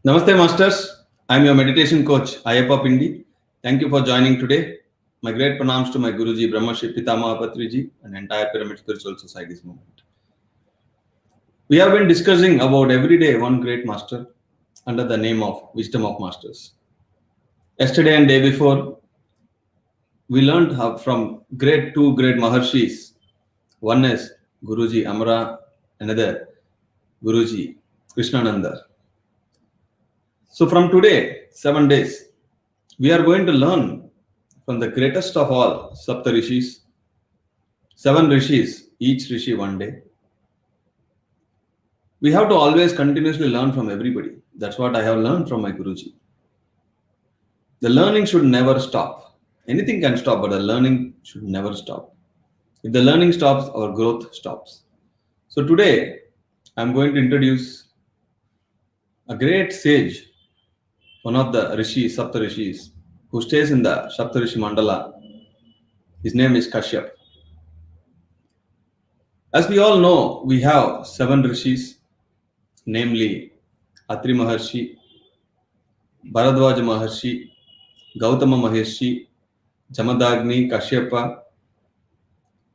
Namaste, Masters. I'm your meditation coach, Ayyappa Pindi. Thank you for joining today. My great pranams to my Guruji, Brahmarshi Pitama Patriji, and entire Pyramid Spiritual Society's movement. We have been discussing about every day one great master under the name of Wisdom of Masters. Yesterday and day before, we learned how from two great Maharshis. One is Guruji Amara, another Guruji Krishnananda. So from today, 7 days, we are going to learn from the greatest of all, Saptarishis, 7 Rishis, each Rishi one day. We have to always continuously learn from everybody. That's what I have learned from my Guruji. The learning should never stop. Anything can stop, but the learning should never stop. If the learning stops, our growth stops. So today, I'm going to introduce a great sage, one of the Rishis, Saptarishis, who stays in the Saptarishi Mandala. His name is Kashyapa. As we all know, we have 7 Rishis, namely Atri Maharshi, Bharadwaja Maharshi, Gautama Maharshi, Jamadagni, Kashyapa,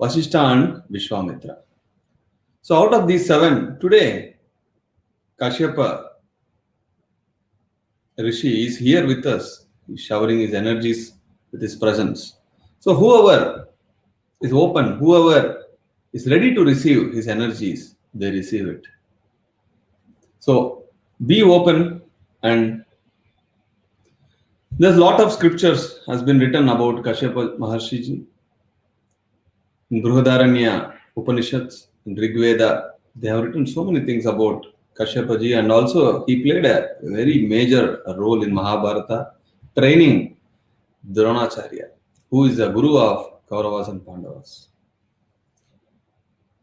Vasishtha and Vishwamitra. So out of these 7, today Kashyapa Rishi is here with us. He's showering his energies with his presence. So whoever is open, whoever is ready to receive his energies, they receive it. So be open, and there's a lot of scriptures has been written about Kashyapa Maharshi. In Brihadaranya Upanishads, in Rig Veda, they have written so many things about Kashyapa ji, and also he played a very major role in Mahabharata, training Dronacharya, who is the guru of Kauravas and Pandavas.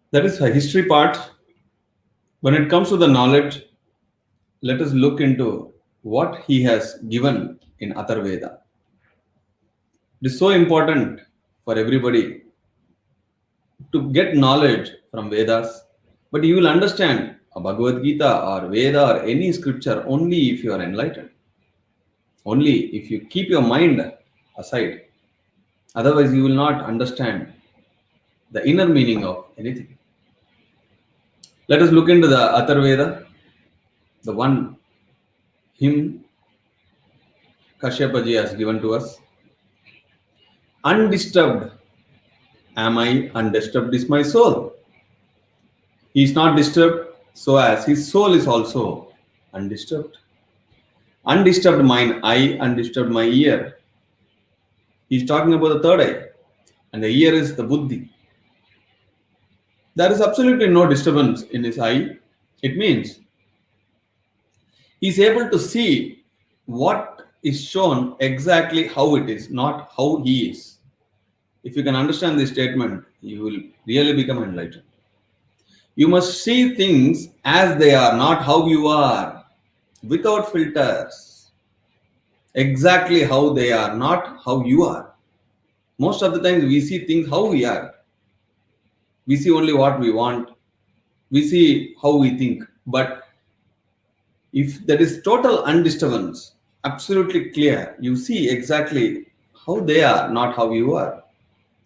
That is a history part. When it comes to the knowledge, let us look into what he has given in Atharveda. It is so important for everybody to get knowledge from Vedas, but you will understand a Bhagavad Gita or Veda or any scripture only if you are enlightened. Only if you keep your mind aside. Otherwise, you will not understand the inner meaning of anything. Let us look into the Atharveda, the one hymn Kashyapa ji has given to us. Undisturbed am I, undisturbed is my soul. He is not disturbed, so as his soul is also undisturbed. Undisturbed mine eye, undisturbed my ear. He is talking about the third eye, and the ear is the buddhi. There is absolutely no disturbance in his eye. It means he is able to see what is shown exactly how it is, not how he is. If you can understand this statement, you will really become enlightened. You must see things as they are, not how you are, without filters. Exactly how they are, not how you are. Most of the times we see things how we are. We see only what we want. We see how we think. But if there is total undisturbance, absolutely clear, you see exactly how they are, not how you are.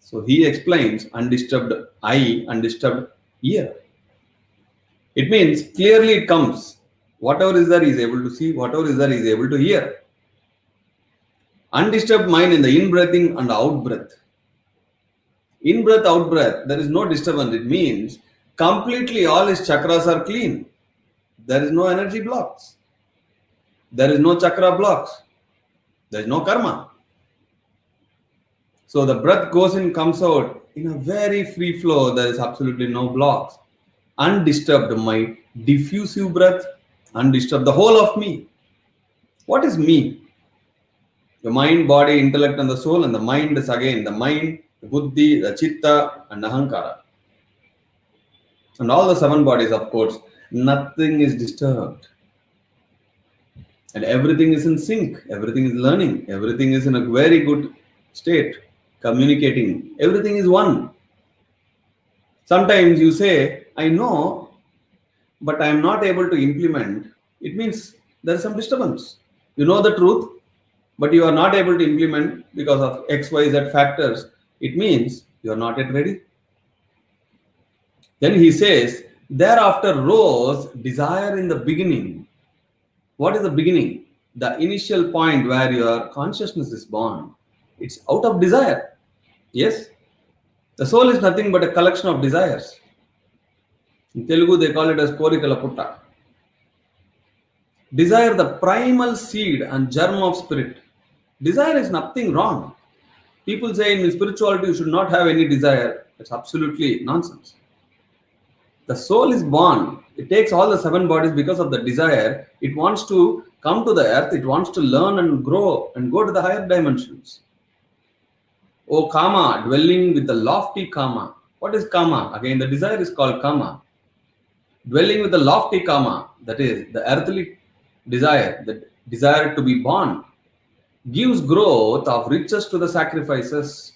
So he explains undisturbed eye, undisturbed ear. It means clearly it comes. Whatever is there he is able to see, whatever is there he is able to hear. Undisturbed mind in the in-breathing and out-breath. In-breath, out-breath, there is no disturbance. It means completely all his chakras are clean. There is no energy blocks. There is no chakra blocks. There is no karma. So the breath goes in, comes out in a very free flow. There is absolutely no blocks. Undisturbed mind, diffusive breath, undisturbed, the whole of me. What is me? The mind, body, intellect, and the soul, and the mind is again the mind, the buddhi, the chitta, and the ahankara. And all the 7 bodies, of course, nothing is disturbed. And everything is in sync, everything is learning, everything is in a very good state, communicating, everything is one. Sometimes you say, I know, but I am not able to implement. It means there is some disturbance. You know the truth, but you are not able to implement because of X, Y, Z factors. It means you are not yet ready. Then he says, thereafter rose desire in the beginning. What is the beginning? The initial point where your consciousness is born. It's out of desire. Yes? The soul is nothing but a collection of desires. In Telugu, they call it as Korikala Putta. Desire, the primal seed and germ of spirit. Desire is nothing wrong. People say in spirituality you should not have any desire. It's absolutely nonsense. The soul is born. It takes all the 7 bodies because of the desire. It wants to come to the earth. It wants to learn and grow and go to the higher dimensions. O Kama, dwelling with the lofty Kama. What is Kama? Again, the desire is called Kama. Dwelling with the lofty Kama, that is the earthly desire, the desire to be born, gives growth of riches to the sacrifices.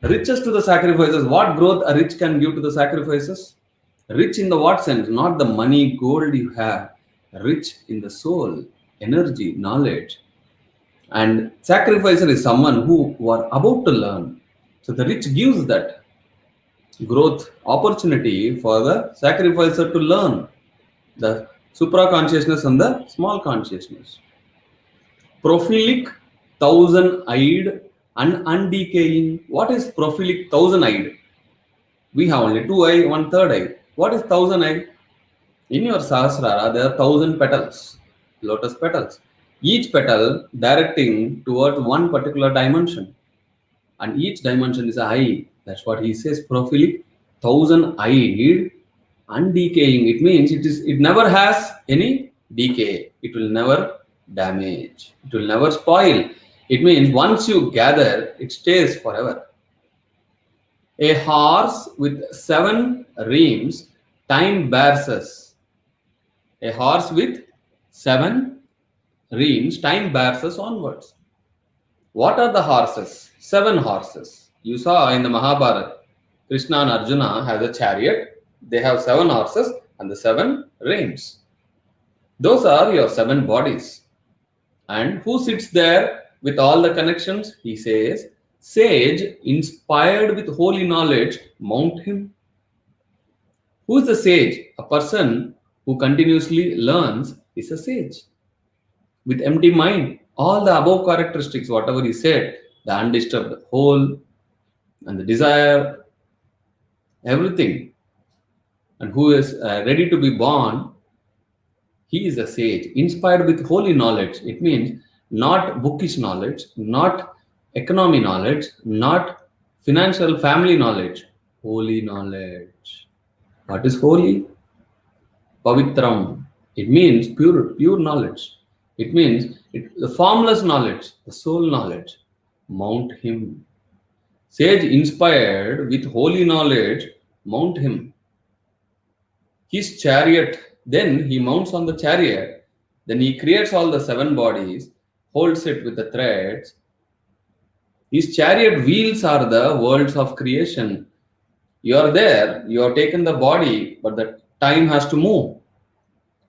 Riches to the sacrifices. What growth a rich can give to the sacrifices? Rich in the what sense? Not the money, gold you have. Rich in the soul, energy, knowledge. And sacrificer is someone who are about to learn. So the rich gives that growth opportunity for the sacrificer to learn the supra consciousness and the small consciousness. Prophilic, thousand-eyed and undecaying. What is prophilic, thousand-eyed? We have only 2 eye, 1/3 eye. What is thousand-eyed? In your Sahasrara, there are 1000 petals, lotus petals. Each petal directing towards one particular dimension. And each dimension is a eye. That's what he says, prophilic, thousand-eyed, undecaying. It means it never has any decay. It will never damage. It will never spoil. It means once you gather, it stays forever. A horse with 7 reins, time bears us. A horse with 7 reins, time bears us onwards. What are the horses? 7 horses. You saw in the Mahabharata, Krishna and Arjuna has a chariot. They have 7 horses and the 7 reins. Those are your 7 bodies. And who sits there with all the connections? He says, sage inspired with holy knowledge, mount him. Who is the sage? A person who continuously learns is a sage. With empty mind, all the above characteristics, whatever he said, the undisturbed whole and the desire, everything, and who is ready to be born, he is a sage, inspired with holy knowledge. It means not bookish knowledge, not economy knowledge, not financial family knowledge, holy knowledge. What is holy? Pavitram. It means pure knowledge. It means the formless knowledge, the soul knowledge. Mount him. Sage inspired with holy knowledge, mount him. His chariot, then he mounts on the chariot, then he creates all the 7 bodies, holds it with the threads. His chariot wheels are the worlds of creation. You are there, you have taken the body, but the time has to move.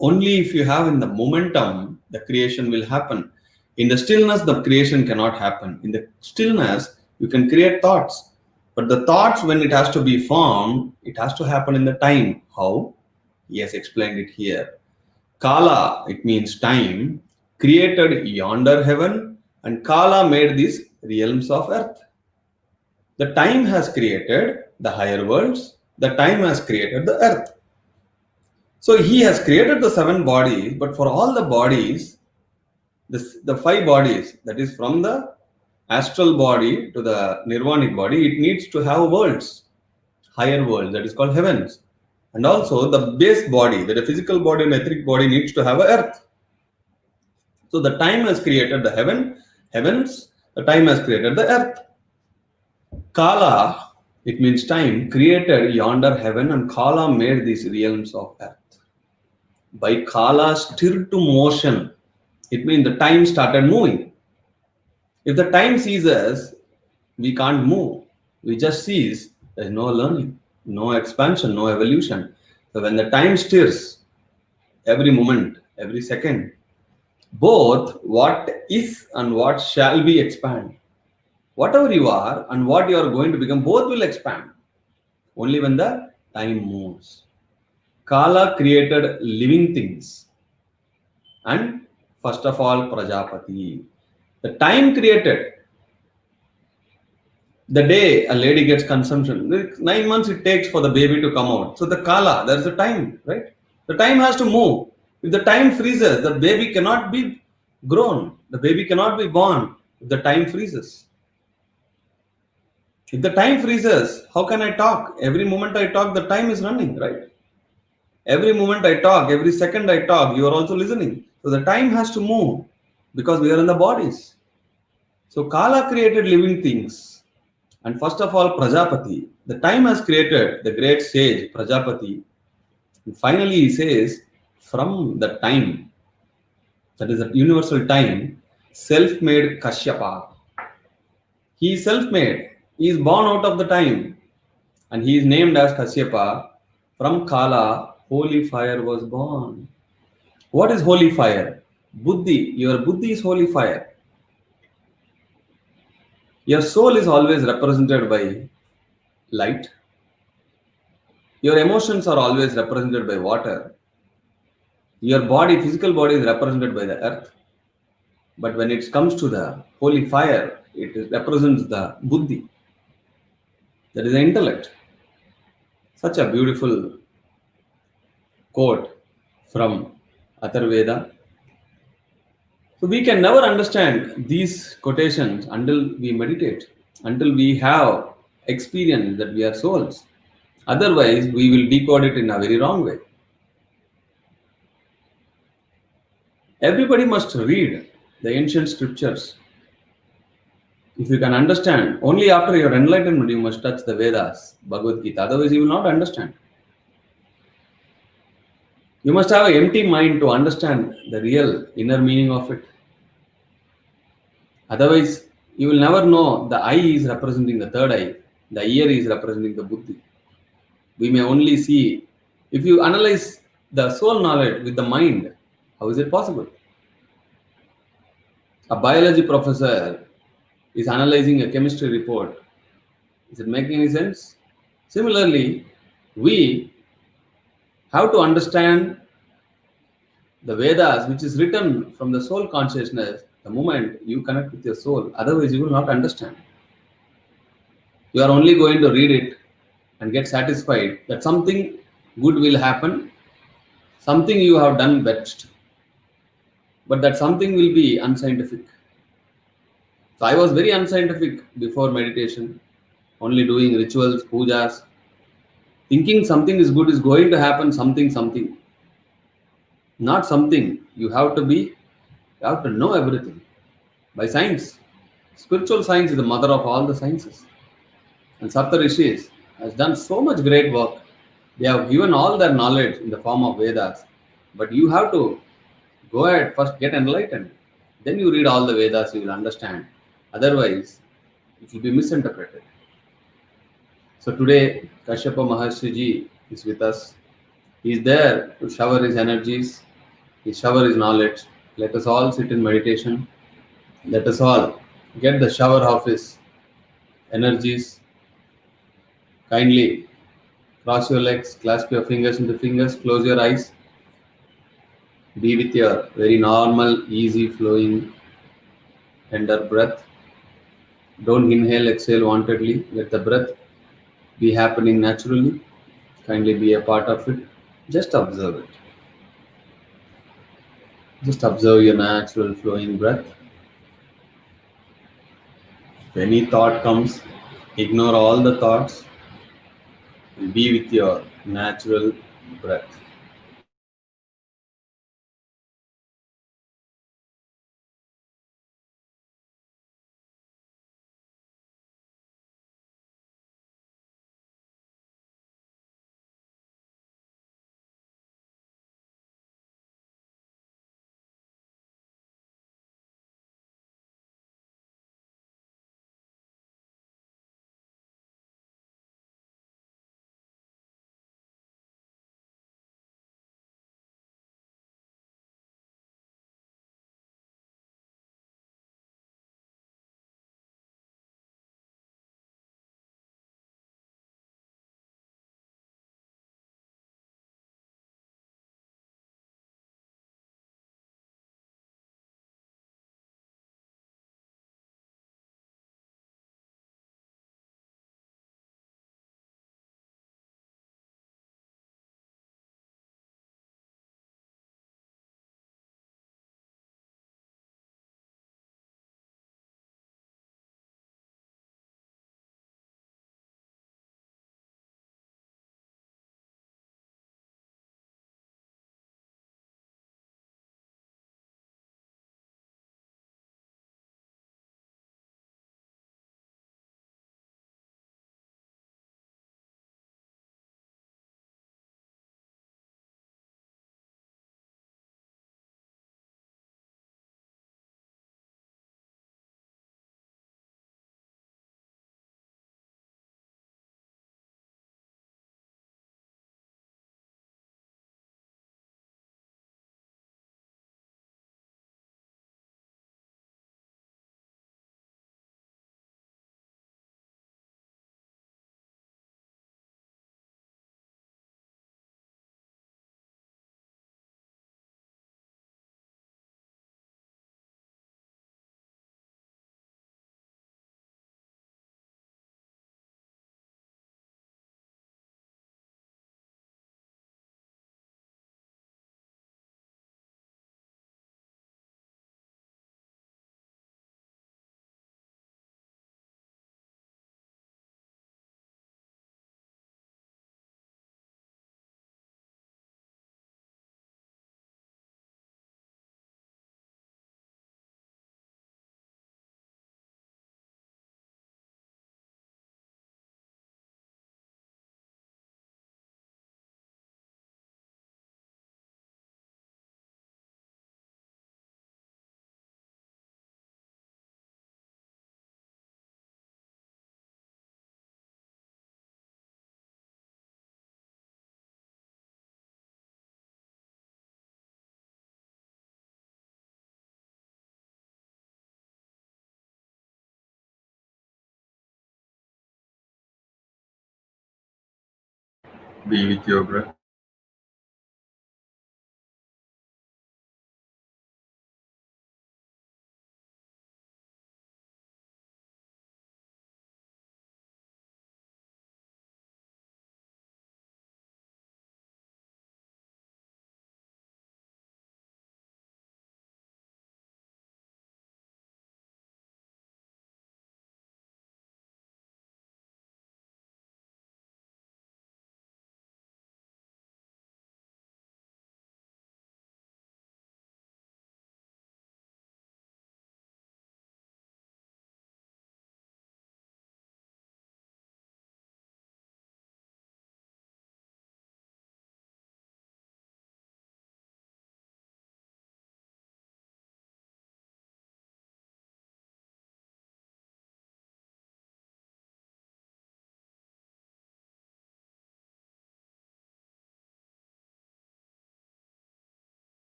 Only if you have in the momentum, the creation will happen. In the stillness, the creation cannot happen. In the stillness, you can create thoughts. But the thoughts, when it has to be formed, it has to happen in the time. How? He has explained it here. Kala, it means time, created yonder heaven, and Kala made these realms of earth. The time has created the higher worlds. The time has created the earth. So he has created the 7 bodies, but for all the bodies, the 5 bodies, that is from the astral body to the nirvanic body, it needs to have worlds, higher worlds, that is called heavens. And also the base body, the physical body and etheric body needs to have a earth. So the time has created the heavens, the time has created the earth. Kala, it means time, created yonder heaven, and Kala made these realms of earth. By Kala stirred to motion, it means the time started moving. If the time ceases, we can't move. We just cease. There is no learning, no expansion, no evolution. So when the time stirs, every moment, every second, Both what is and what shall be expand. Whatever you are and what you are going to become, both will expand only when the time moves. Kala created living things, and first of all, Prajapati. The time created the day a lady gets consumption. 9 months it takes for the baby to come out. So the Kala, there's a time, right? The time has to move. If the time freezes, the baby cannot be grown. The baby cannot be born if the time freezes. If the time freezes, how can I talk? Every moment I talk, the time is running, right? Every moment I talk, every second I talk, you are also listening. So the time has to move because we are in the bodies. So Kala created living things. And first of all, Prajapati. The time has created the great sage, Prajapati. And finally, he says, from the time, that is the universal time, self made Kashyapa. He is self made. He is born out of the time. And he is named as Kashyapa. From Kala, holy fire was born. What is holy fire? Buddhi. Your Buddhi is holy fire. Your soul is always represented by light. Your emotions are always represented by water. Your body, physical body, is represented by the earth. But when it comes to the holy fire, represents the Buddhi. That is the intellect. Such a beautiful quote from Atharveda. So we can never understand these quotations until we meditate, until we have experience that we are souls. Otherwise, we will decode it in a very wrong way. Everybody must read the ancient scriptures. If you can understand, only after your enlightenment you must touch the Vedas, Bhagavad Gita. Otherwise, you will not understand. You must have an empty mind to understand the real inner meaning of it. Otherwise, you will never know the eye is representing the third eye, the ear is representing the buddhi. We may only see, if you analyze the soul knowledge with the mind, how is it possible? A biology professor is analyzing a chemistry report. Is it making any sense? Similarly, we have to understand the Vedas, which is written from the soul consciousness, the moment you connect with your soul. Otherwise, you will not understand. You are only going to read it and get satisfied that something good will happen, something you have done best, but that something will be unscientific. So I was very unscientific before meditation, only doing rituals, pujas, thinking something is good is going to happen, something, not something. You have to know everything by science. Spiritual science is the mother of all the sciences. And Saptarishis has done so much great work. They have given all their knowledge in the form of Vedas. But you have to go ahead, first get enlightened. Then you read all the Vedas, you will understand. Otherwise, it will be misinterpreted. So today, Kashyapa Maharshi Ji is with us. He is there to shower his energies, he shower his knowledge. Let us all sit in meditation. Let us all get the shower of his energies. Kindly cross your legs, clasp your fingers into fingers, close your eyes. Be with your very normal, easy flowing, tender breath. Don't inhale, exhale wantedly. Let the breath be happening naturally. Kindly be a part of it. Just observe it. Just observe your natural flowing breath. If any thought comes, ignore all the thoughts and be with your natural breath. be with your breath.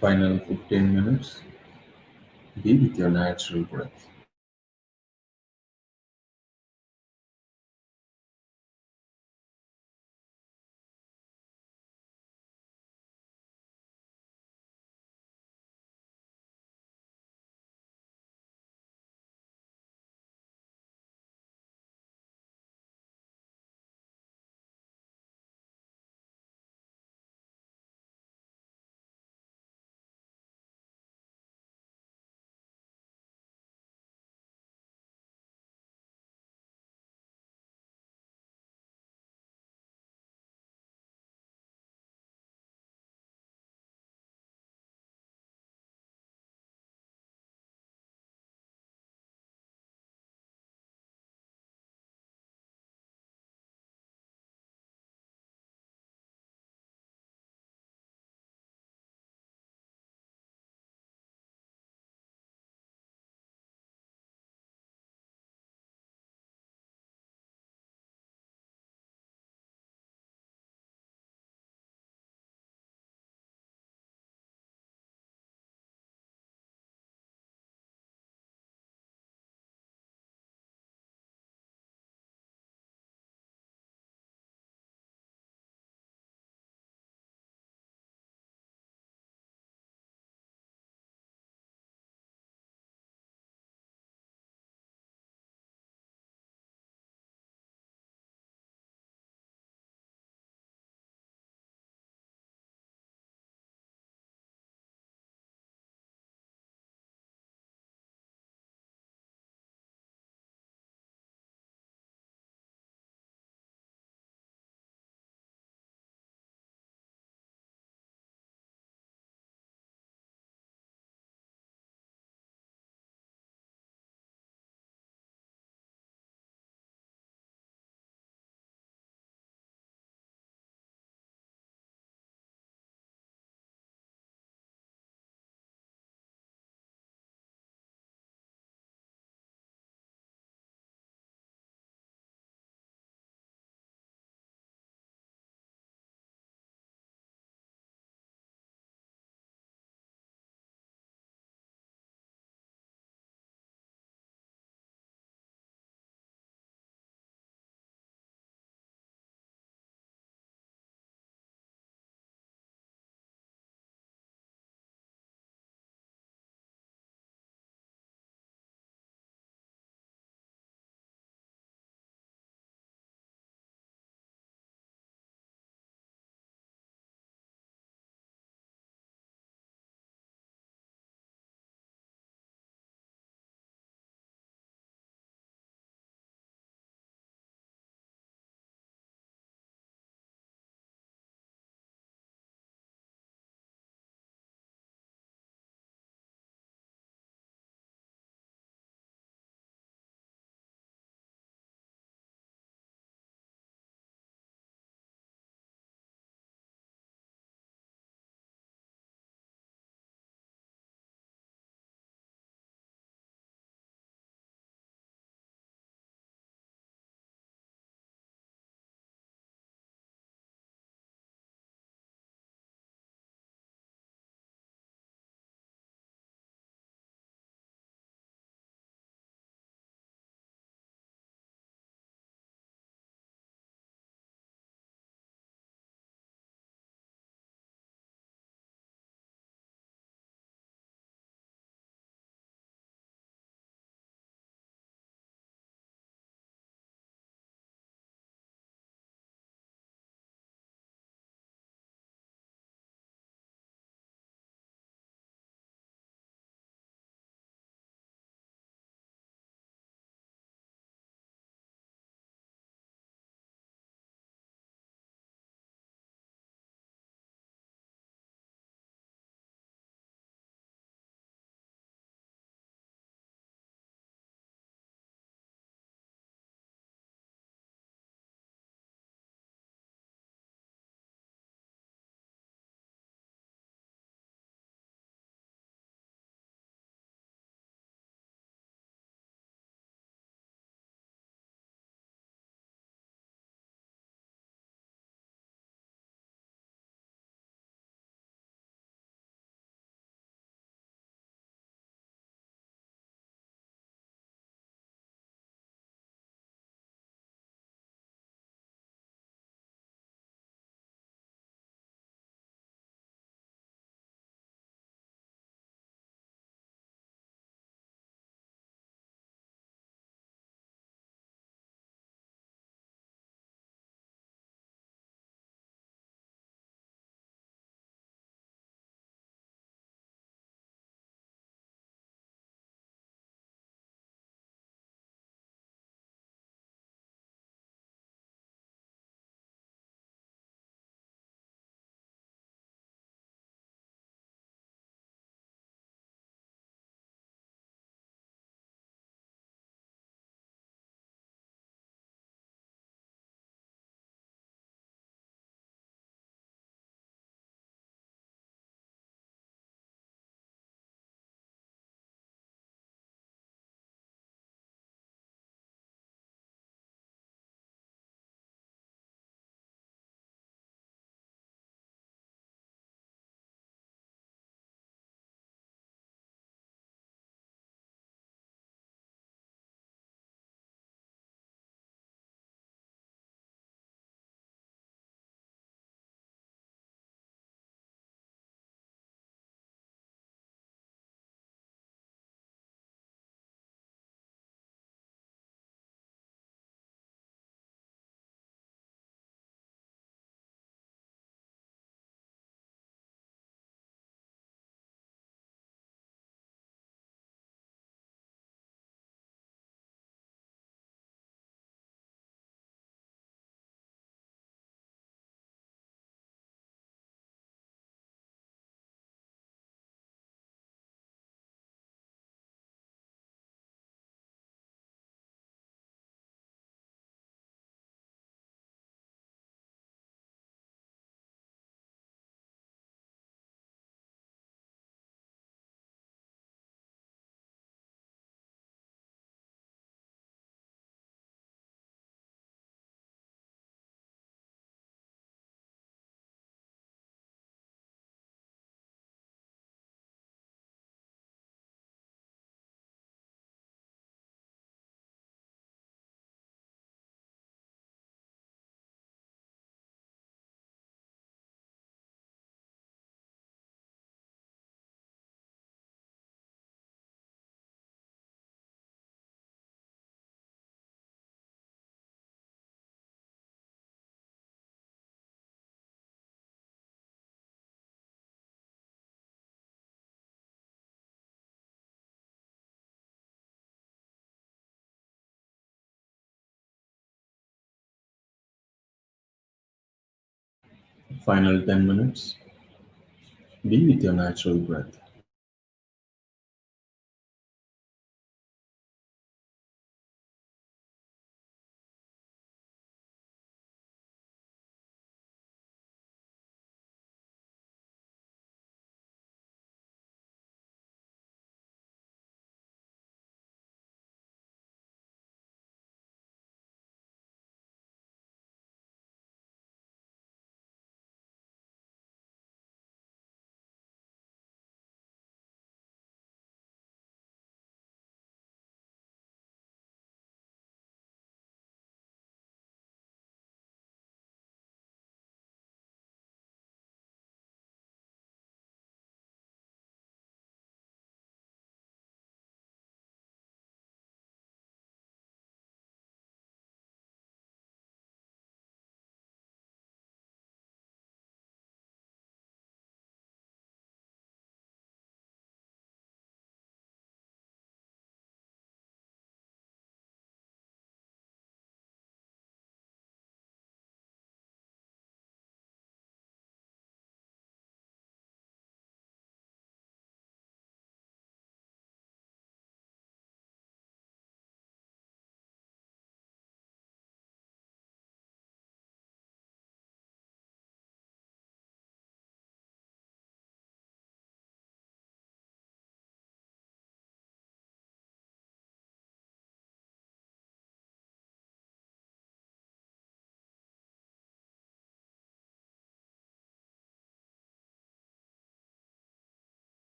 Final 15 minutes. Be with your natural breath. Final 10 minutes. Be with your natural breath.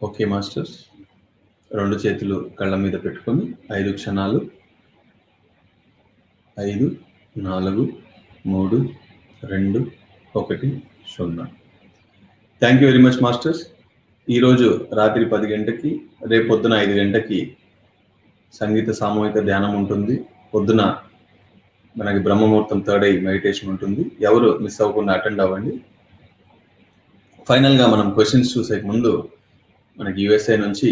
Okay masters, రెండు చేతులు కళ్ళ మీద పెట్టుకొని 5 క్షణాలు 5, 4, 3, 2, 1, 0. Thank you very much masters. ఈరోజు రాత్రి 10 గంటకి, రేపు పొద్దున 5 గంటకి సంగీత సామూహిక ధ్యానం ఉంటుంది. పొద్దున మనకి బ్రహ్మముహూర్తం థర్డ్ ఐ మెడిటేషన్ ఉంటుంది. ఎవరు మిస్ అవ్వకుండా అటెండ్ అవ్వండి. ఫైనల్గా మనం క్వశ్చన్స్ చూసే ముందు మనకి యుఎస్ఏ నుంచి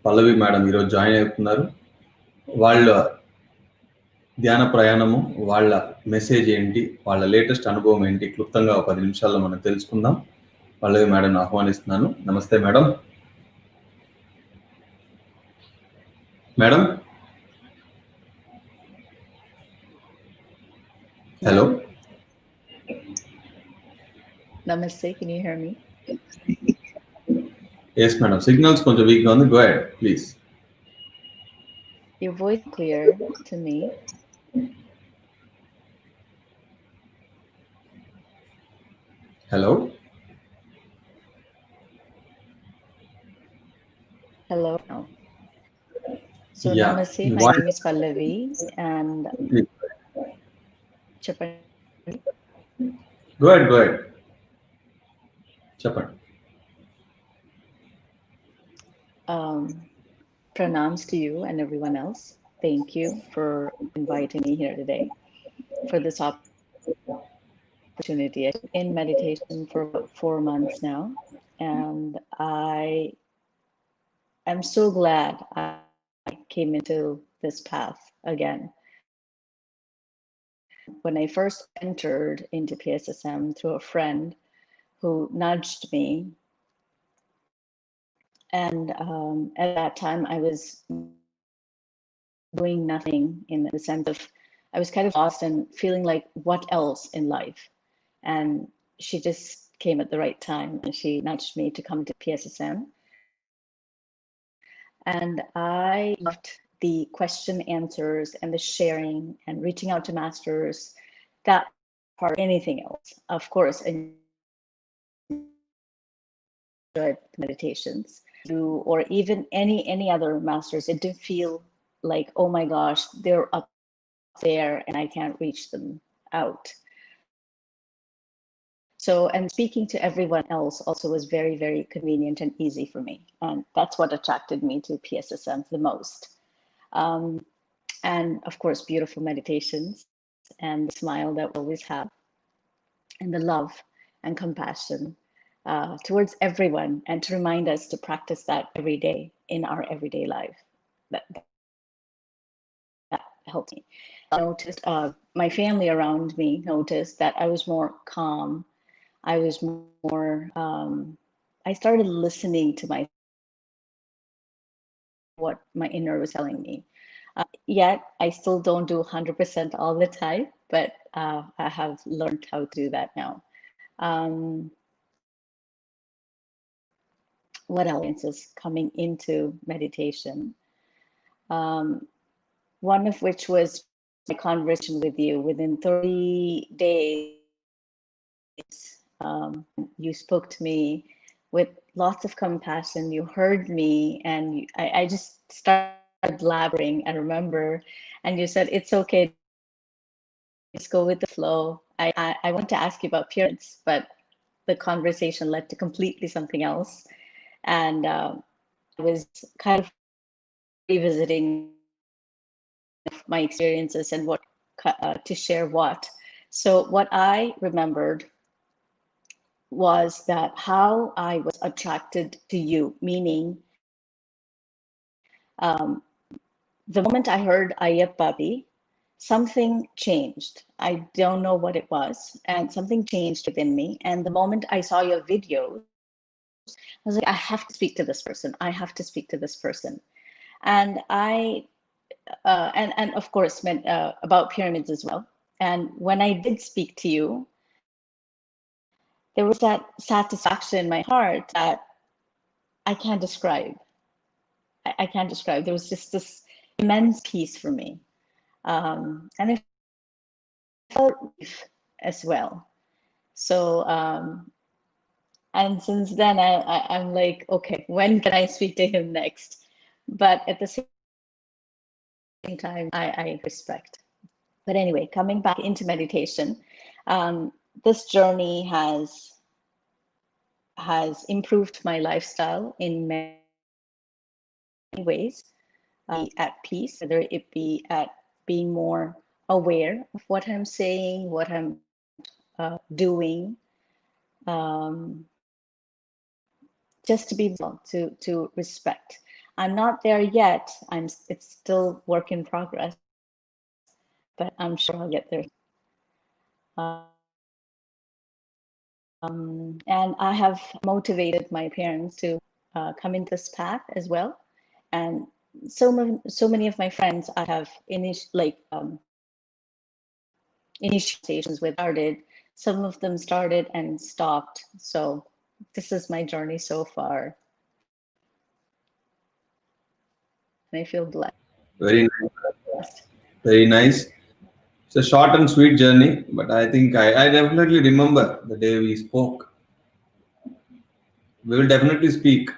పల్లవి మేడం ఈరోజు జాయిన్ అవుతున్నారు. వాళ్ళ ధ్యాన ప్రయాణము, వాళ్ళ మెసేజ్ ఏంటి, వాళ్ళ లేటెస్ట్ అనుభవం ఏంటి, క్లుప్తంగా ఒక 10 నిమిషాల్లో మనం తెలుసుకుందాం. పల్లవి మేడం ఆహ్వానిస్తున్నాను. నమస్తే madam. Madam, hello. Namaste, can you hear me? Yes, madam. Signals కొంచెం weak గా ఉంది. Go ahead, please. Your voice clear to me. Hello. Hello. So Yeah. Namaste, my name is Pallavi and Chapter. Go ahead. Chapter. Pranams to you and everyone else. Thank you for inviting me here today for this opportunity. I've been in meditation for about 4 months now, and I am so glad I came into this path again. When I first entered into PSSM through a friend who nudged me, and at that time I was doing nothing, in the sense of I was kind of lost and feeling like what else in life, and she just came at the right time and she nudged me to come to PSSM, and I loved the question answers and the sharing and reaching out to masters. That part, anything else, of course, enjoyed meditations or even any other masters. It didn't feel like, oh my gosh, they're up there and I can't reach them out. So, and speaking to everyone else also was very, very convenient and easy for me. And that's what attracted me to PSSM the most. And of course, beautiful meditations and the smile that we always have, and the love and compassion towards everyone, and to remind us to practice that every day in our everyday life. That helped me. I noticed my family around me noticed that I was more calm. I was more, I started listening to what my inner was telling me. Yet I still don't do 100% all the time, but I have learned how to do that now. What else is coming into meditation? One of which was my conversation with you. Within 30 days, you spoke to me with lots of compassion. You heard me, and I just started blabbering, I remember, and you said, it's okay, just go with the flow. I want to ask you about pyramids, but the conversation led to completely something else. And I was kind of revisiting my experiences and what to share what. So what I remembered was that how I was attracted to you, meaning the moment I heard Ayyappa, something changed. I don't know what it was, and something changed within me. And the moment I saw your videos, I was like, I have to speak to this person. I have to speak to this person. And and of course meant about pyramids as well. And when I did speak to you, there was that satisfaction in my heart that I can't describe. I can't describe. There was just this immense peace for me. And I felt relief as well. So And since then, I'm like, okay, when can I speak to him next? But at the same time, I respect. But anyway, coming back into meditation, this journey has improved my lifestyle in many ways. Be at peace, whether it be at being more aware of what I'm saying, what I'm doing, just to be to respect. I'm not there yet. It's still work in progress, but I'm sure I'll get there. And I have motivated my parents to come into this path as well. And so many of my friends I have initiations with started. Some of them started and stopped. So this is my journey so far. And I feel blessed. Very nice. Very nice. It's a short and sweet journey, but I think I definitely remember the day we spoke. We will definitely speak.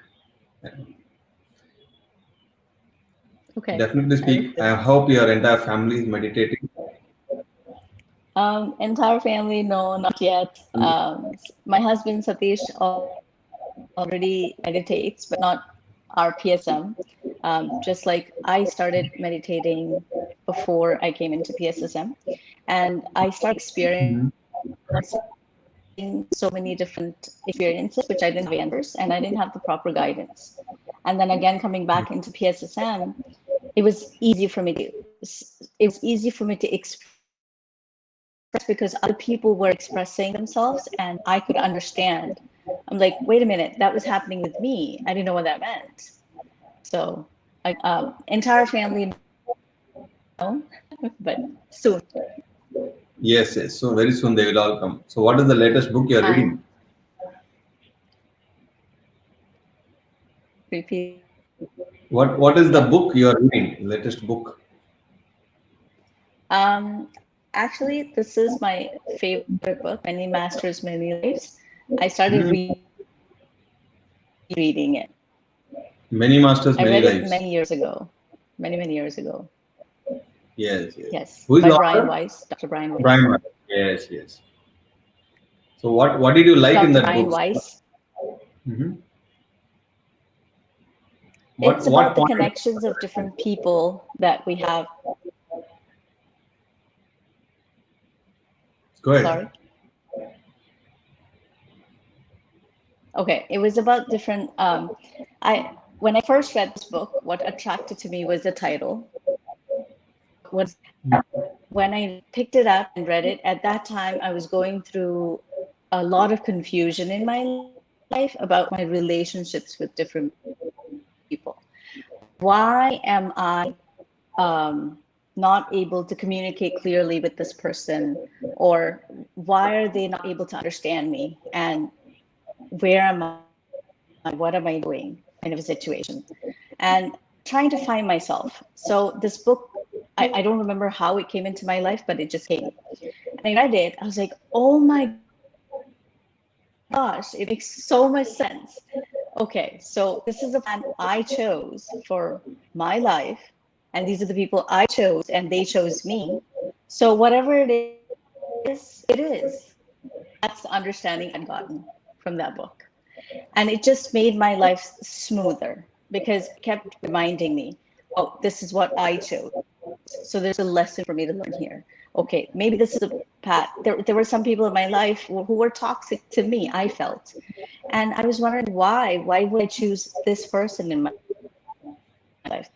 Okay. Definitely speak. I hope your entire family is meditating. Entire family, no, not yet. My husband Satish already meditates, but not our PSM. Just like I started meditating before I came into PSSM, and I started experiencing Mhm. so many different experiences, which I didn't have answers, and I didn't have the proper guidance. And then again, coming back into PSSM, it was easy for me to express because other people were expressing themselves and I could understand. I'm like, wait a minute, that was happening with me. I didn't know what that meant. So, entire family, no, but soon. Yes, yes. So very soon they will all come. So what is the latest book you are And reading? repeat What is the that. book you are reading? Latest book. Um, Actually, this is my favorite book, Many Masters, Many Lives. I started Hmm. rereading it. Many masters, I many read it lives. many years ago, many years ago. Yes, yes. Yes, Who is by the Brian author? Weiss, Dr. Brian Weiss. Brian. Yes, yes. So what did you like in Dr. that Brian book? Weiss. Mhm. It's What about the point? connections of different people that we have. Go ahead. Sorry. Okay, it was about different. I When I first read this book, what attracted to me was the title. Was when I picked it up and read it. At that time, I was going through a lot of confusion in my life about my relationships with different people. Why am I not able to communicate clearly with this person, or why are they not able to understand me, and where am I, what am I doing, kind of a situation, and trying to find myself. So this book, I don't remember how it came into my life, but it just came, and I read it. I was like, oh my gosh, it makes so much sense. Okay, so this is the plan I chose for my life, and these are the people I chose, and they chose me. So whatever it is, it is. That's the understanding I'd gotten from that book. And it just made my life smoother because it kept reminding me, oh, this is what I chose. So there's a lesson for me to learn here. Okay, maybe this is a path. There were some people in my life who were toxic to me, I felt. And I was wondering why. Why would I choose this person in my life?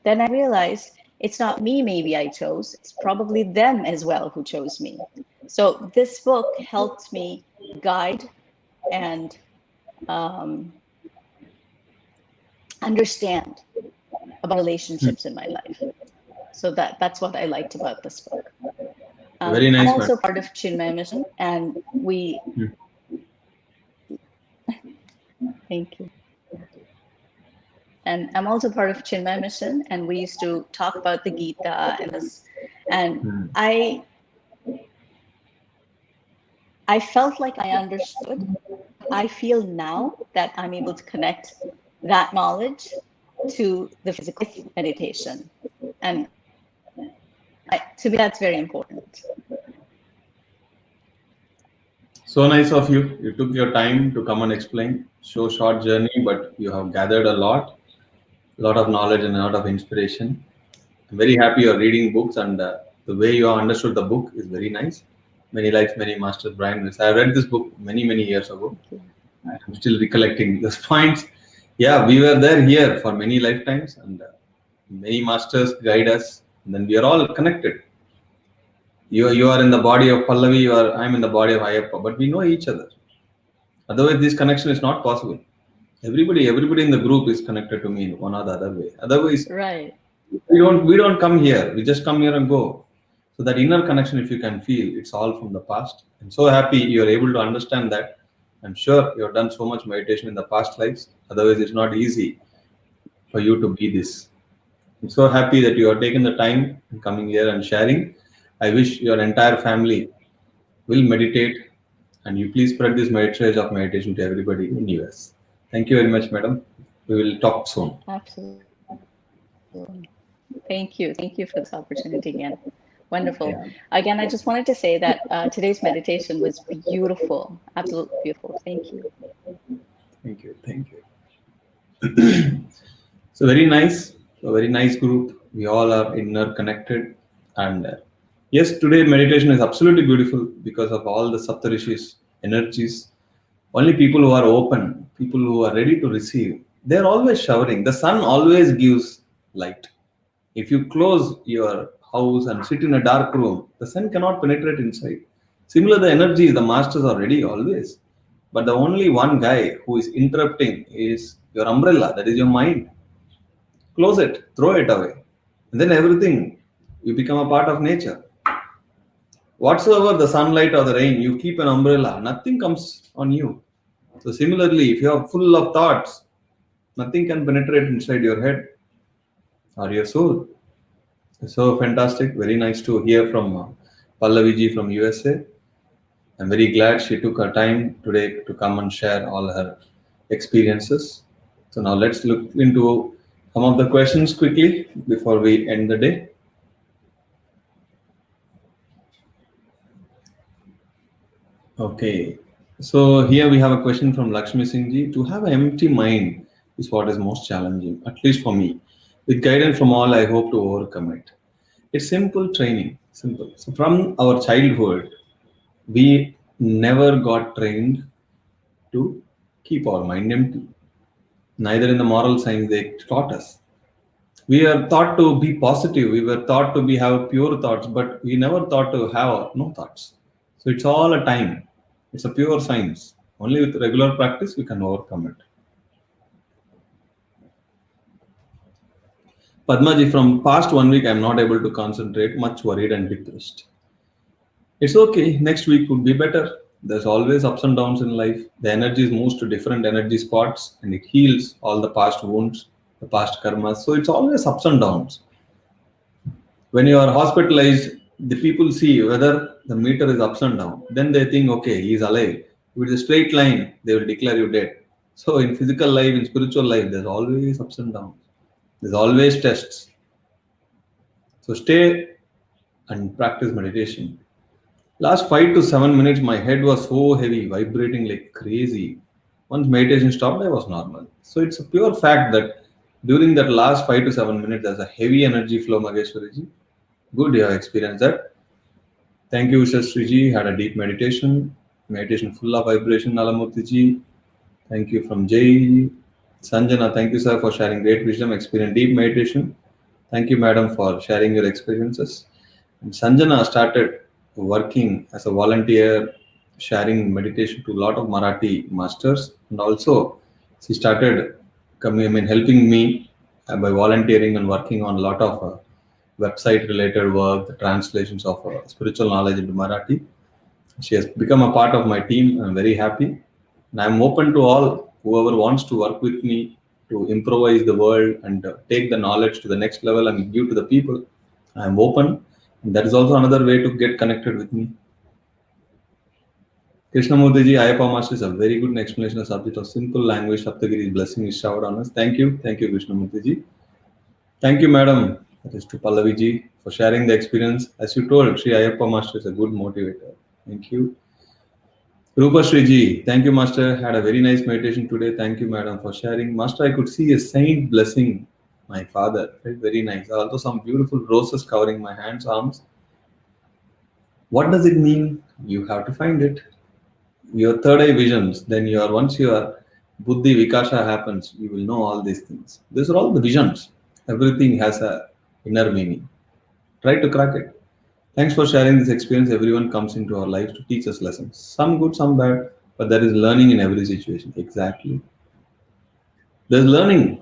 Then I realized it's not me, maybe I chose. It's probably them as well who chose me. So this book helped me guide and um, understand about relationships in my life. So that's what I liked about this book. Very I'm nice, man. also part of Chinmay Mission, and we thank you. And I'm also part of Chinmay Mission, and we used to talk about the Gita and this. And Hmm. I I felt like I understood. I feel now that I'm able to connect that knowledge to the physical meditation. And to me, that's very important. So nice of you. You took your time to come and explain. So short journey, but you have gathered a lot of knowledge and a lot of inspiration. I'm very happy you're reading books, and the way you have understood the book is very nice. Many Lives, Many Masters, Brian Willis. I read this book many years ago. I'm still recollecting those points. Yeah, we were there here for many lifetimes, and many masters guide us. And then we are all connected. You are in the body of Pallavi. I'm in the body of Ayyappa, but we know each other. Otherwise, this connection is not possible. Everybody in the group is connected to me in one or the other way. Otherwise, Right. we don't come here. We just come here and go. So that inner connection, if you can feel, it's all from the past. I'm so happy you're able to understand that. I'm sure you've done so much meditation in the past lives. Otherwise, it's not easy for you to be this. I'm so happy that you have taken the time and coming here and sharing. I wish your entire family will meditate, and you please spread this message of meditation to everybody in US. Thank you very much, madam. We will talk soon. Absolutely. Thank you. Thank you for this opportunity again. Wonderful. Yeah. Again, I just wanted to say that today's meditation was beautiful. Absolutely beautiful. Thank you. Thank you. Thank you. So very nice. A very nice group. We all are inner connected. And yes, today meditation is absolutely beautiful because of all the Saptarishis energies. Only people who are open, people who are ready to receive, they're always showering. The sun always gives light. If you close your house and sit in a dark room, the sun cannot penetrate inside. Similar, the energies, the masters are ready always. But the only one guy who is interrupting is your umbrella, that is your mind. Close it, throw it away. And then everything, you become a part of nature. Whatsoever the sunlight or the rain, you keep an umbrella, nothing comes on you. So similarly, if you are full of thoughts, nothing can penetrate inside your head or your soul. So fantastic, very nice to hear from Pallaviji from USA. I'm very glad she took her time today to come and share all her experiences. So now let's look into some of the questions quickly before we end the day. Okay, so here we have a question from Lakshmi Singh ji. To have an empty mind is what is most challenging, at least for me. With guidance from all, I hope to overcome it. It's simple training, simple. So from our childhood, we never got trained to keep our mind empty. Neither in the moral science they taught us. We are taught to be positive. We were taught to be have pure thoughts, but we never thought to have no thoughts. So it's all a time. It's a pure science. Only with regular practice we can overcome it. Padmaji, from past 1 week, I'm not able to concentrate, much worried and depressed. It's okay. Next week would be better. There's always ups and downs in life. The energy moves to different energy spots and it heals all the past wounds, the past karmas. So it's always ups and downs. When you are hospitalized, the people see whether the meter is ups and down. Then they think, okay, he is alive. If it is a straight line, they will declare you dead. So in physical life, in spiritual life, there's always ups and downs. There's always tests. So stay and practice meditation. Last 5 to 7 minutes, my head was so heavy, vibrating like crazy. Once meditation stopped, I was normal. So it's a pure fact that during that last 5 to 7 minutes, there's a heavy energy flow, Mageshwariji. Good, you have experienced that. Thank you, Shriji. Had a deep meditation. Meditation full of vibration, Nalamurtiji. Thank you from Jay. Sanjana, thank you, sir, for sharing great wisdom, experience deep meditation. Thank you, madam, for sharing your experiences. And Sanjana started working as a volunteer, sharing meditation to a lot of Marathi masters, and also she started helping me by volunteering and working on a lot of website-related work, the translations of spiritual knowledge into Marathi. She has become a part of my team. I'm very happy, and I'm open to all whoever wants to work with me to improvise the world and take the knowledge to the next level and give to the people. I'm open. And that is also another way to get connected with me. Krishnamurtiji, Ayyappa Master is a very good explanation of subject of simple language. Saptagiri's blessing is showered on us. Thank you. Thank you, Krishnamurtiji. Thank you, madam. That is to Pallaviji for sharing the experience. As you told, Sri Ayyappa Master is a good motivator. Thank you. Rupa Sriji, thank you, Master. Had a very nice meditation today. Thank you, madam, for sharing. Master, I could see a saint blessing my father. Very nice. Also, some beautiful roses covering my hands, arms. What does it mean? You have to find it. Your third eye visions, then once your buddhi vikasha happens, you will know all these things. These are all the visions. Everything has a inner meaning. Try to crack it. Thanks for sharing this experience. Everyone comes into our lives to teach us lessons. Some good, some bad, but there is learning in every situation. Exactly. There's learning.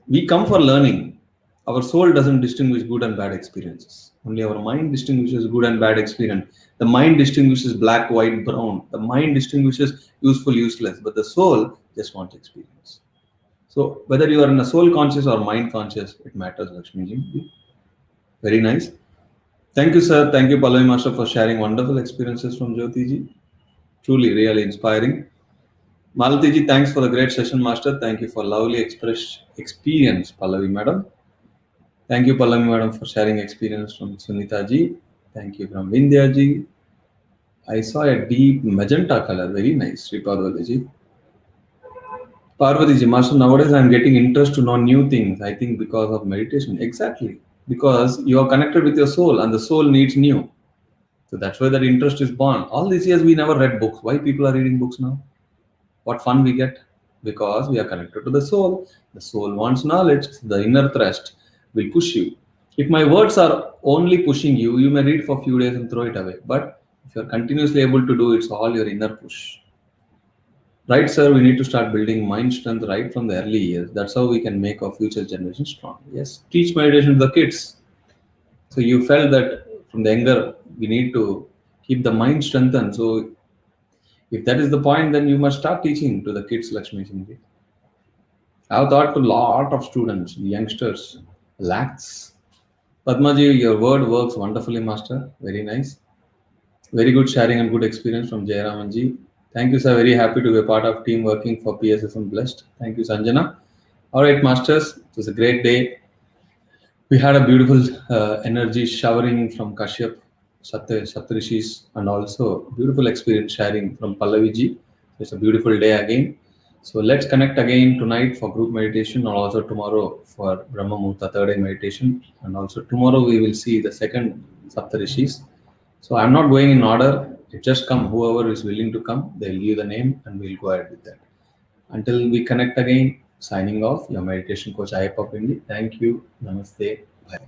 We come for learning. Our soul doesn't distinguish good and bad experiences. Only our mind distinguishes good and bad experience. The mind distinguishes black, white, brown. The mind distinguishes useful, useless. But the soul just wants experience. So whether you are in a soul conscious or mind conscious, it matters, Lakshmiji. Very nice. Thank you, sir. Thank you, Pallavi Master, for sharing wonderful experiences from Jyotiji. Truly, really inspiring. Malatiji, thanks for the great session, Master. Thank you for lovely experience, Pallavi Madam. Thank you, Pallavi Madam, for sharing experience from Sunita ji. Thank you from Vindhya ji. I saw a deep magenta color. Very nice, Sri Parvati ji. Parvati ji, Master, nowadays I am getting interest to know new things. I think because of meditation. Exactly. Because you are connected with your soul and the soul needs new. So that's where that interest is born. All these years we never read books. Why people are reading books now? What fun we get? Because we are connected to the soul. The soul wants knowledge. The inner thrust will push you. If my words are only pushing you, you may read for a few days and throw it away. But if you are continuously able to do, it's all your inner push. Right, sir, we need to start building mind strength right from the early years. That's how we can make our future generation strong. Yes, teach meditation to the kids. So you felt that from the younger, we need to keep the mind strengthened. So if that is the point, then you must start teaching to the kids, Lakshmi Singh. I have taught to a lot of students, youngsters, lakhs. Padmaji, your word works wonderfully, Master. Very nice. Very good sharing and good experience from Jayaramanji. Thank you, sir. Very happy to be a part of team working for PSSM Blessed. Thank you, Sanjana. All right, Masters. It was a great day. We had a beautiful energy showering from Kashyap, Saptarishis, and also beautiful experience sharing from Pallavi ji. It's a beautiful day again. So let's connect again tonight for group meditation, and also tomorrow for Brahma Muhurta third eye meditation. And also tomorrow we will see the second Saptarishis. So I'm not going in order. It just come. Whoever is willing to come, they'll give the name and we'll go ahead with that. Until we connect again, signing off, your meditation coach Ayyappa Pindi. Thank you. Namaste. Bye.